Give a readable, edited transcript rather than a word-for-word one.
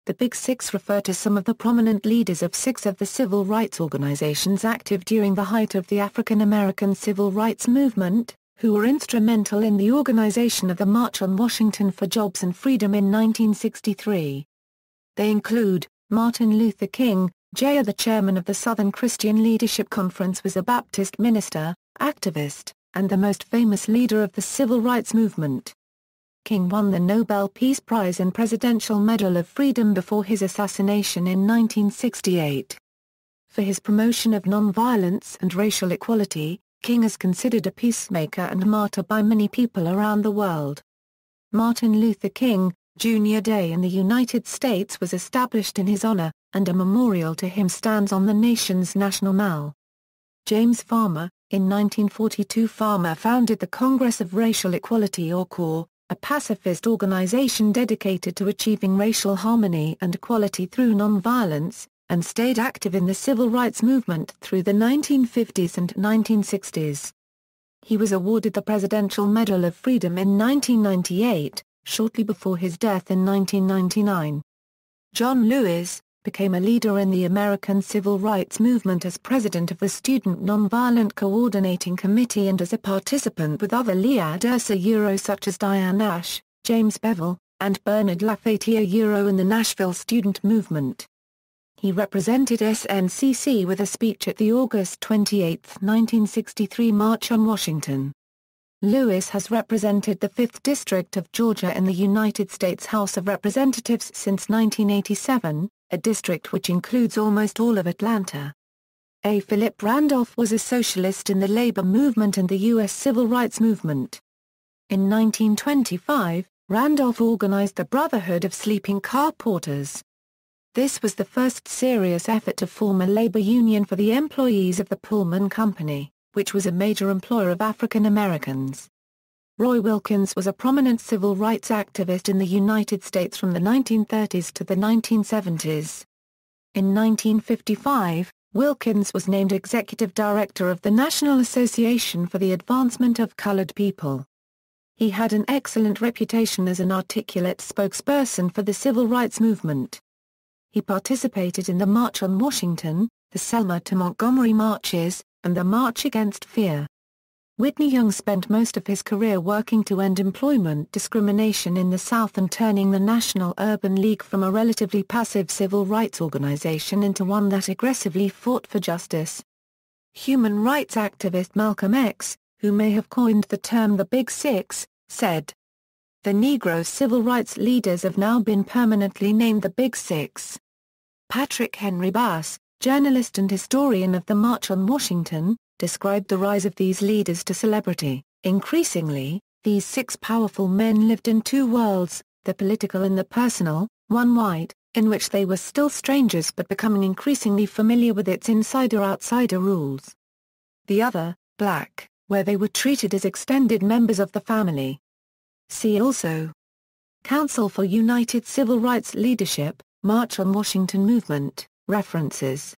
The Big Six refer to some of the prominent leaders of six of the civil rights organizations active during the height of the African American civil rights movement, who were instrumental in the organization of the March on Washington for Jobs and Freedom in 1963. They include Martin Luther King, Jr., the chairman of the Southern Christian Leadership Conference, was a Baptist minister, activist, and the most famous leader of the civil rights movement. King won the Nobel Peace Prize and Presidential Medal of Freedom before his assassination in 1968. For his promotion of nonviolence and racial equality, King is considered a peacemaker and martyr by many people around the world. Martin Luther King, Jr. Day in the United States was established in his honor, and a memorial to him stands on the nation's National Mall. James Farmer, in 1942 Farmer founded the Congress of Racial Equality or CORE, a pacifist organization dedicated to achieving racial harmony and equality through nonviolence, and stayed active in the civil rights movement through the 1950s and 1960s. He was awarded the Presidential Medal of Freedom in 1998, shortly before his death in 1999. John Lewis became a leader in the American civil rights movement as president of the Student Nonviolent Coordinating Committee and as a participant with other leaders such as Diane Ash, James Bevel, and Bernard Lafayette in the Nashville student movement. He represented SNCC with a speech at the August 28, 1963 March on Washington. Lewis has represented the 5th District of Georgia in the United States House of Representatives since 1987, a district which includes almost all of Atlanta. A. Philip Randolph was a socialist in the labor movement and the U.S. civil rights movement. In 1925, Randolph organized the Brotherhood of Sleeping Car Porters. This was the first serious effort to form a labor union for the employees of the Pullman Company, which was a major employer of African Americans. Roy Wilkins was a prominent civil rights activist in the United States from the 1930s to the 1970s. In 1955, Wilkins was named executive director of the National Association for the Advancement of Colored People. He had an excellent reputation as an articulate spokesperson for the civil rights movement. He participated in the March on Washington, the Selma to Montgomery marches, and the March Against Fear. Whitney Young spent most of his career working to end employment discrimination in the South and turning the National Urban League from a relatively passive civil rights organization into one that aggressively fought for justice. Human rights activist Malcolm X, who may have coined the term the Big Six, said, "The Negro civil rights leaders have now been permanently named the Big Six." Patrick Henry Bass, journalist and historian of the March on Washington, described the rise of these leaders to celebrity. Increasingly, these six powerful men lived in two worlds, the political and the personal, one white, in which they were still strangers but becoming increasingly familiar with its insider-outsider rules. The other, black, where they were treated as extended members of the family. See also: Council for United Civil Rights Leadership, March on Washington Movement, References.